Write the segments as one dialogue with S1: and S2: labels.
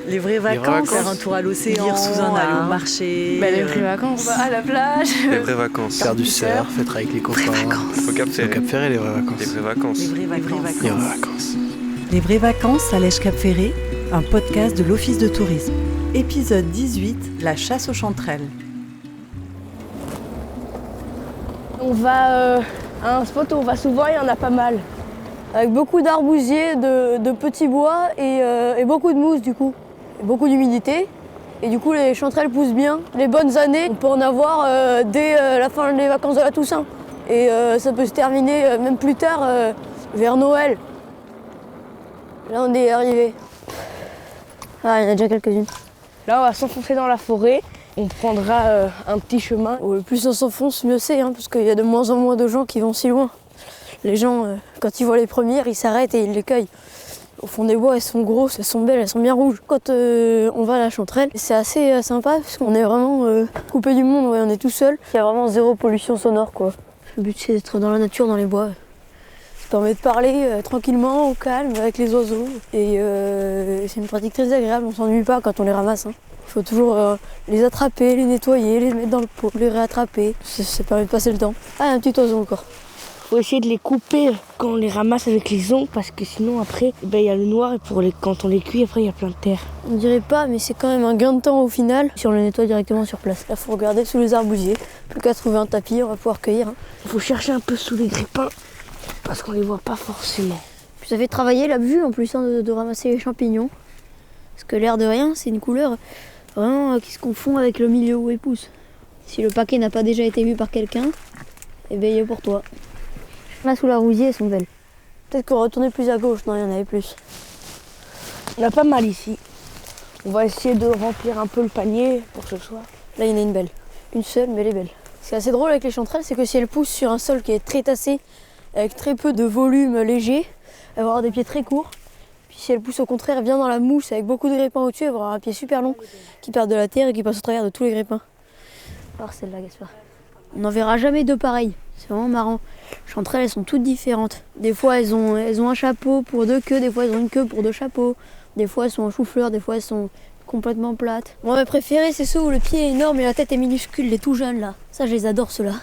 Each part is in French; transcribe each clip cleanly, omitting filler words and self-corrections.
S1: Les vraies vacances, faire un tour à l'océan, lire sous un aller au marché.
S2: Les vraies vacances.
S3: On va à la plage.
S4: Les vraies vacances.
S5: Faire du surf, être avec les copains.
S4: Au Cap Ferré.
S5: Au Cap Ferré, les vraies vacances.
S4: Les vraies vacances.
S1: Les vraies vacances.
S5: Les vraies vacances.
S6: Les vraies vacances à l'Èche Cap Ferré, un podcast de l'Office de tourisme. Épisode 18, la chasse aux chanterelles.
S2: On va à un spot où on va souvent, il y en a pas mal. Avec beaucoup d'arbousiers, de petits bois et beaucoup de mousse du coup. Et beaucoup d'humidité. Et du coup les chanterelles poussent bien. Les bonnes années, on peut en avoir dès la fin des vacances de la Toussaint. Et ça peut se terminer même plus tard, vers Noël. Là on est arrivé. Ah, il y en a déjà quelques-unes. Là on va s'enfoncer dans la forêt. On prendra un petit chemin. Le plus on s'enfonce, mieux c'est, parce qu'il y a de moins en moins de gens qui vont si loin. Les gens, quand ils voient les premières, ils s'arrêtent et ils les cueillent. Au fond des bois, elles sont grosses, elles sont belles, elles sont bien rouges. Quand on va à la chanterelle, c'est assez sympa parce qu'on est vraiment coupé du monde, on est tout seul. Il y a vraiment zéro pollution sonore, quoi. Le but c'est d'être dans la nature, dans les bois. Ça permet de parler tranquillement, au calme, avec les oiseaux. Et c'est une pratique très agréable, on s'ennuie pas quand on les ramasse. Il faut toujours les attraper, les nettoyer, les mettre dans le pot, les réattraper. Ça permet de passer le temps. Ah, il y a un petit oiseau encore. Faut essayer de les couper quand on les ramasse avec les ongles parce que sinon après il y a le noir et quand on les cuit après il y a plein de terre. On dirait pas mais c'est quand même un gain de temps au final si on le nettoie directement sur place. Là faut regarder sous les arbousiers, plus qu'à trouver un tapis, on va pouvoir cueillir. Faut chercher un peu sous les grippins parce qu'on les voit pas forcément. Puis ça fait travailler la vue en plus de ramasser les champignons. Parce que l'air de rien c'est une couleur vraiment qui se confond avec le milieu où ils poussent. Si le paquet n'a pas déjà été vu par quelqu'un, il est pour toi. Là sous la rousier, elles sont belles. Peut-être qu'on retournait plus à gauche, non il y en avait plus. Il y en a pas mal ici. On va essayer de remplir un peu le panier pour ce soir. Là il y en a une belle. Une seule mais elle est belle. Ce qui est assez drôle avec les chanterelles, c'est que si elles poussent sur un sol qui est très tassé, avec très peu de volume léger, elles vont avoir des pieds très courts. Puis si elles poussent au contraire bien dans la mousse avec beaucoup de grippins au-dessus, elles vont avoir un pied super long qui perd de la terre et qui passe au travers de tous les grippins. Alors celle-là, Gaspard. On n'en verra jamais deux pareilles. C'est vraiment marrant. Les chanterelles, elles sont toutes différentes. Des fois, elles ont un chapeau pour deux queues, des fois, elles ont une queue pour deux chapeaux. Des fois, elles sont en chou-fleur, des fois, elles sont complètement plates. Moi, mes préférés, c'est ceux où le pied est énorme et la tête est minuscule, les tout jeunes, là. Ça, je les adore, ceux-là.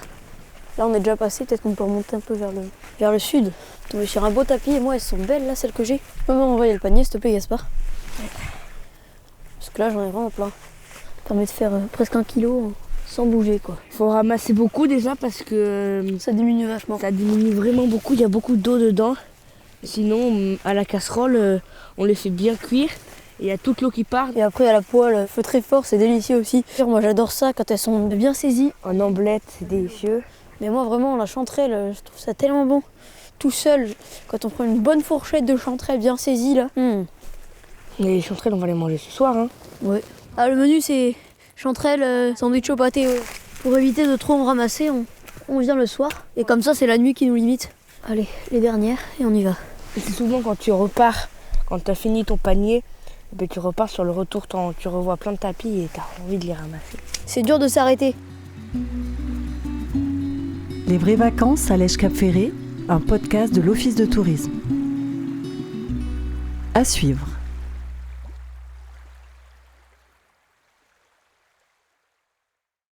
S2: Là, on est déjà passé, peut-être qu'on peut remonter un peu vers le sud. Tomber sur un beau tapis, et moi, elles sont belles, là, celles que j'ai. Tu peux m'envoyer le panier, s'il te plaît, Gaspard? Ouais. Parce que là, j'en ai vraiment plein. Ça permet de faire presque 1 kilo. Sans bouger quoi. Il faut ramasser beaucoup déjà parce que ça diminue vachement. Ça diminue vraiment beaucoup, il y a beaucoup d'eau dedans. Sinon à la casserole on les fait bien cuire et il y a toute l'eau qui part. Et après à la poêle, feu très fort, c'est délicieux aussi. Moi j'adore ça quand elles sont bien saisies. En emblette, c'est délicieux. Mais moi vraiment la chanterelle, je trouve ça tellement bon. Tout seul, quand on prend une bonne fourchette de chanterelle bien saisie là. Les chanterelles on va les manger ce soir. Ouais. Ah, le menu c'est chanterelle, sandwich au pâté. Pour éviter de trop en ramasser, on vient le soir. Et comme ça, c'est la nuit qui nous limite. Allez, les dernières, et on y va. Et c'est souvent quand tu repars, quand tu as fini ton panier, et tu repars sur le retour, tu revois plein de tapis et tu as envie de les ramasser. C'est dur de s'arrêter.
S6: Les vraies vacances à l'Èche Cap Ferré, un podcast de l'Office de tourisme. À suivre.